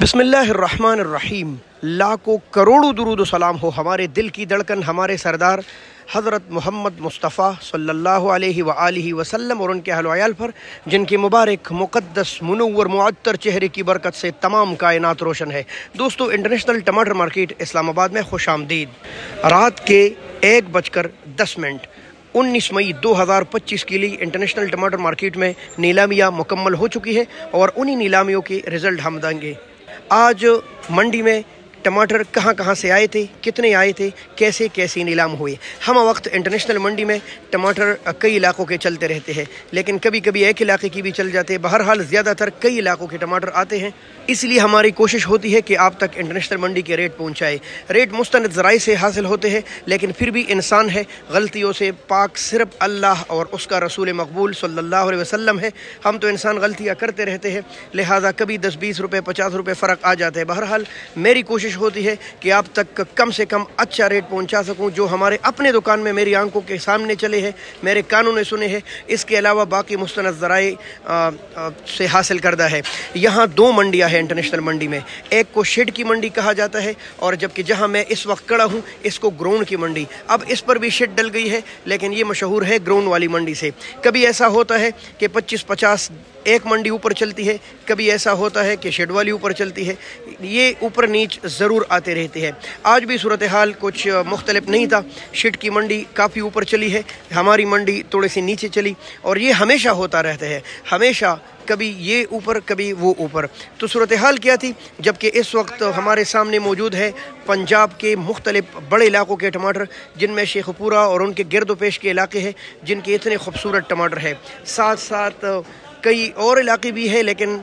बिस्मिल्लाहिर्रहमानिर्रहीम। लाखों करोड़ों दुरूद सलाम हो हमारे दिल की धड़कन, हमारे सरदार हज़रत मोहम्मद मुस्तफ़ा सल्लल्लाहु अलैहि व आलिहि वसल्लम और उनके अहल व अयाल पर, जिनके मुबारक मुक़द्दस मुनव्वर मुअत्तर चेहरे की बरकत से तमाम कायनात रोशन है। दोस्तों, इंटरनेशनल टमाटर मार्केट इस्लामाबाद में खुश आमदीद। रात के 1:10 19 मई 2025 के लिए इंटरनेशनल टमाटर मार्केट में नीलामियाँ मुकम्मल हो चुकी है और उन्हीं नीलामियों के रिज़ल्ट हम देंगे। आज मंडी में टमाटर कहाँ कहाँ से आए थे, कितने आए थे, कैसे कैसे नीलाम हुए। हम वक्त इंटरनेशनल मंडी में टमाटर कई इलाकों के चलते रहते हैं, लेकिन कभी कभी एक इलाके की भी चल जाते हैं। बहरहाल ज़्यादातर कई इलाकों के टमाटर आते हैं, इसलिए हमारी कोशिश होती है कि आप तक इंटरनेशनल मंडी के रेट पहुँचाए। रेट मुस्तनद ज़राए से हासिल होते हैं, लेकिन फिर भी इंसान है, गलतियों से पाक सिर्फ अल्लाह और उसका रसूल मकबूल सल्लल्लाहु अलैहि वसल्लम है। हम तो इंसान गलतियाँ करते रहते हैं, लिहाजा कभी 10-20 रुपये 50 रुपये फ़र्क आ जाते हैं। बहरहाल मेरी कोशिश होती है कि आप तक कम से कम अच्छा रेट पहुंचा सकूं, जो हमारे अपने दुकान में मेरी आंखों के सामने चले हैं, मेरे कानों ने सुने हैं। इसके अलावा बाकी मुस्तनद ज़राए से हासिल करदा है। यहाँ 2 मंडियाँ हैं इंटरनेशनल मंडी में। एक को शेड की मंडी कहा जाता है, और जबकि जहाँ मैं इस वक्त खड़ा हूँ इसको ग्राउंड की मंडी। अब इस पर भी शेड डल गई है, लेकिन ये मशहूर है ग्राउंड वाली मंडी से। कभी ऐसा होता है कि 25-50 एक मंडी ऊपर चलती है, कभी ऐसा होता है कि शेड वाली ऊपर चलती है। ये ऊपर नीच ज़रूर आते रहते हैं। आज भी सूरत हाल कुछ मुख्तलिफ नहीं था। शेड की मंडी काफ़ी ऊपर चली है, हमारी मंडी थोड़ी सी नीचे चली, और ये हमेशा होता रहता है, हमेशा कभी ये ऊपर कभी वो ऊपर। तो सूरत हाल क्या थी, जबकि इस वक्त हमारे सामने मौजूद है पंजाब के मुख्तलिफ बड़े इलाकों के टमाटर, जिनमें शेखपुरा और उनके गिरदो पेश के इलाके हैं, जिनके इतने खूबसूरत टमाटर हैं। साथ साथ कई और इलाके भी हैं, लेकिन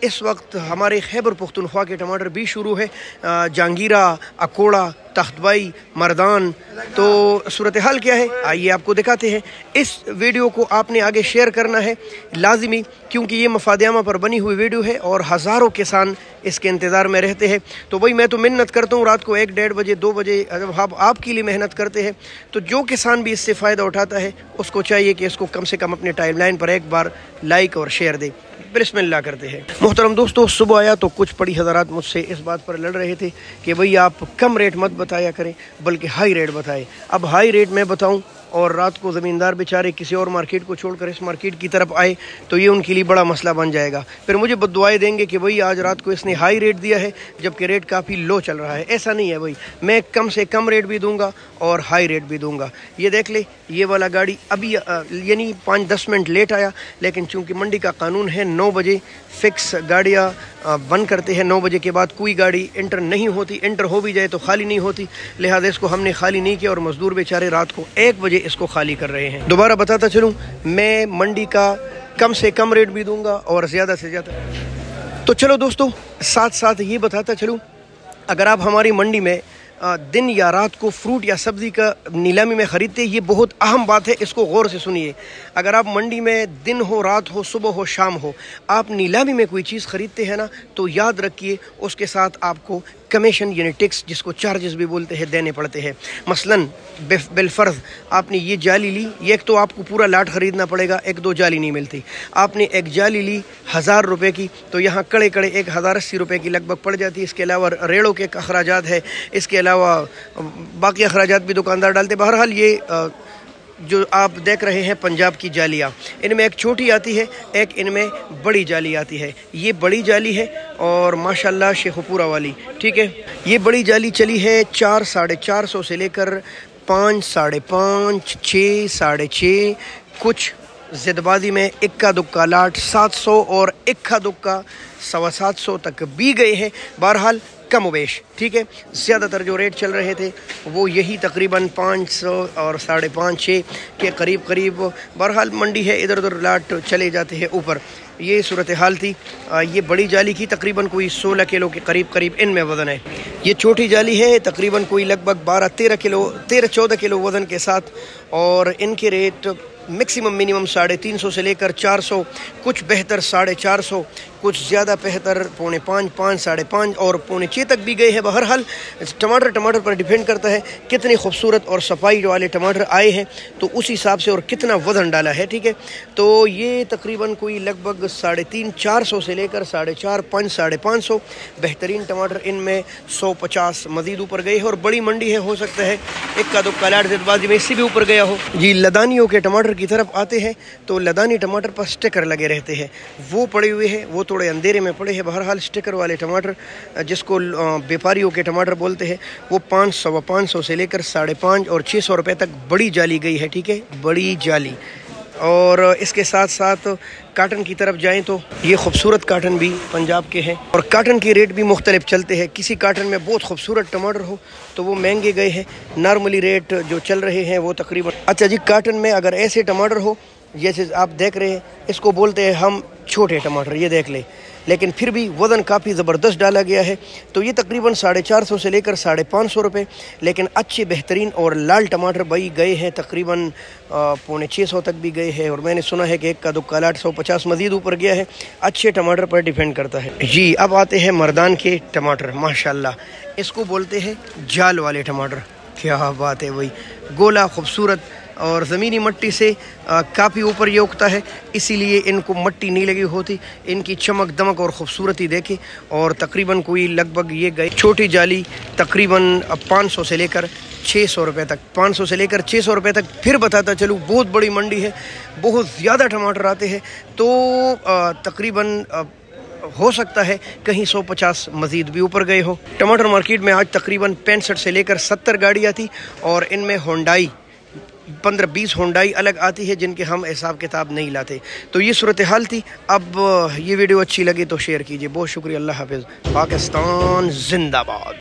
इस वक्त हमारे खैबर पुख्तनख्वा के टमाटर भी शुरू है। जहांगीरा, अकोड़ा, तख्तबाई, मर्दान। तो सूरत हाल क्या है, आइए आपको दिखाते हैं। इस वीडियो को आपने आगे शेयर करना है लाजिमी, क्योंकि ये मफादियामा पर बनी हुई वीडियो है और हज़ारों किसान इसके इंतज़ार में रहते हैं। तो भाई मैं तो मिन्नत करता हूँ, रात को 1-1:30 बजे 2 बजे जब आप आपके लिए मेहनत करते हैं, तो जो किसान भी इससे फ़ायदा उठाता है उसको चाहिए कि इसको कम से कम अपने टाइमलाइन पर एक बार लाइक और शेयर दे। बिस्मिल्लाह करते हैं। मोहतरम दोस्तों, सुबह आया तो कुछ बड़ी हज़रात मुझसे इस बात पर लड़ रहे थे कि भाई आप कम रेट मत बताया करें, बल्कि हाई रेट बताएं। अब हाई रेट मैं बताऊं और रात को ज़मींदार बेचारे किसी और मार्केट को छोड़कर इस मार्केट की तरफ आए, तो ये उनके लिए बड़ा मसला बन जाएगा। फिर मुझे बद्दुआएं देंगे कि भाई आज रात को इसने हाई रेट दिया है, जबकि रेट काफ़ी लो चल रहा है। ऐसा नहीं है भाई, मैं कम से कम रेट भी दूंगा और हाई रेट भी दूंगा। ये देख ले, ये वाला गाड़ी अभी यानी 5-10 मिनट लेट आया, लेकिन चूँकि मंडी का कानून है 9 बजे फ़िक्स गाड़ियाँ बंद करते हैं। 9 बजे के बाद कोई गाड़ी इंटर नहीं होती, इंटर हो भी जाए तो खाली नहीं होती, लिहाजा इसको हमने खाली नहीं किया और मज़दूर बेचारे रात को 1 बजे इसको खाली कर रहे हैं। दोबारा बताता चलूँ, मैं मंडी का कम से कम रेट भी दूंगा और ज़्यादा से ज़्यादा। तो चलो दोस्तों, साथ साथ ये बताता चलूँ, अगर आप हमारी मंडी में दिन या रात को फ्रूट या सब्ज़ी का नीलामी में ख़रीदते, ये बहुत अहम बात है, इसको गौर से सुनिए। अगर आप मंडी में दिन हो, रात हो, सुबह हो, शाम हो, आप नीलामी में कोई चीज़ ख़रीदते हैं ना, तो याद रखिए उसके साथ आपको कमीशन यानी टैक्स, जिसको चार्जेस भी बोलते हैं, देने पड़ते हैं। मसलन बिलफ़र्ज़ आपने ये जाली ली, ये एक तो आपको पूरा लाट ख़रीदना पड़ेगा, 1-2 जाली नहीं मिलती। आपने एक जाली ली 1000 रुपये की, तो यहाँ कड़े 1080 रुपये की लगभग पड़ जाती है। इसके अलावा रेड़ों के अखराजात है, इसके अलावा बाकी अखराजात भी दुकानदार डालते। बहरहाल ये जो आप देख रहे हैं पंजाब की जालियाँ, इनमें एक छोटी आती है, एक इनमें बड़ी जाली आती है। ये बड़ी जाली है और माशाल्लाह शेखपुरा वाली, ठीक है। ये बड़ी जाली चली है 400-450 से लेकर 5, 5.5, 6, 6.5, कुछ ज़िदबाजी में इक्का दुक्का लाट 700 और इक्का दुक्का 725 तक भी गए हैं। बहरहाल कम वेश, ठीक है। ज़्यादातर जो रेट चल रहे थे वो यही तकरीबन 500 और 5.5-6 के करीब। बहरहाल मंडी है, इधर उधर लाट चले जाते हैं ऊपर। ये सूरत हाल थी। ये बड़ी जाली की तकरीबन कोई 16 किलो के करीब इनमें वज़न है। ये छोटी जाली है तकरीबन कोई लगभग 12-13 किलो 13-14 किलो वज़न के साथ, और इनके रेट मैक्सिमम मिनिमम 350 से लेकर 400, कुछ बेहतर 450, कुछ ज़्यादा बेहतर 4.5, 5, 5.5 और 6.5 तक भी गए हैं। बहरहाल टमाटर पर डिपेंड करता है कितने खूबसूरत और सफाई वाले टमाटर आए हैं तो उस हिसाब से, और कितना वज़न डाला है, ठीक है। तो ये तकरीबन कोई लगभग 350, 400 से लेकर 450, 5, 550 बेहतरीन टमाटर, इनमें 150 मज़ीद ऊपर गए हैं। और बड़ी मंडी है, हो सकता है एक का दो कलाट जल्दबाजी में इससे भी ऊपर गया हो जी। लदानियों के टमाटर की तरफ आते हैं तो लदानी टमाटर पर स्टिकर लगे रहते हैं, वो पड़े हुए हैं, वो थोड़े अंधेरे में पड़े हैं। बहरहाल स्टिकर वाले टमाटर जिसको व्यापारियों के टमाटर बोलते हैं, वो 500, 500 से लेकर 550 और 600 रुपये तक बड़ी जाली गई है, ठीक है, बड़ी जाली। और इसके साथ साथ काटन की तरफ जाएं तो ये खूबसूरत काटन भी पंजाब के हैं और काटन के रेट भी मुख्तलिफ चलते हैं। किसी काटन में बहुत खूबसूरत टमाटर हो तो वो महंगे गए हैं, नॉर्मली रेट जो चल रहे हैं वो तकरीबन। अच्छा जी, काटन में अगर ऐसे टमाटर हो जैसे आप देख रहे हैं, इसको बोलते हैं हम छोटे टमाटर, ये देख ले, लेकिन फिर भी वज़न काफ़ी ज़बरदस्त डाला गया है। तो ये तकरीबन 450 से लेकर 550 रुपये, लेकिन अच्छे बेहतरीन और लाल टमाटर भाई गए हैं तकरीबन 650 तक भी गए हैं। और मैंने सुना है कि एक का दुक्का 150 मज़ीद ऊपर गया है। अच्छे टमाटर पर डिपेंड करता है जी। अब आते हैं मर्दान के टमाटर, माशाल्लाह इसको बोलते हैं जाल वाले टमाटर। क्या बात है भाई, गोला खूबसूरत और ज़मीनी मिट्टी से काफ़ी ऊपर ये उगता है, इसीलिए इनको मिट्टी नहीं लगी होती। इनकी चमक दमक और ख़ूबसूरती देखें। और तकरीबन कोई लगभग ये गए छोटी जाली तकरीबन 500 से लेकर 600 रुपये तक, 500 से लेकर 600 रुपये तक। फिर बताता चलूँ, बहुत बड़ी मंडी है, बहुत ज़्यादा टमाटर आते हैं, तो तकरीबन हो सकता है कहीं 150 मज़ीद भी ऊपर गए हो। टमाटर मार्केट में आज तकरीबन 65 से लेकर 70 गाड़ियाँ थी और इनमें होंडाई 15-20 होंडाई अलग आती है जिनके हम हिसाब किताब नहीं लाते। तो ये सूरत हाल थी। अब ये वीडियो अच्छी लगी तो शेयर कीजिए। बहुत शुक्रिया, अल्लाह हाफ़िज़, पाकिस्तान जिंदाबाद।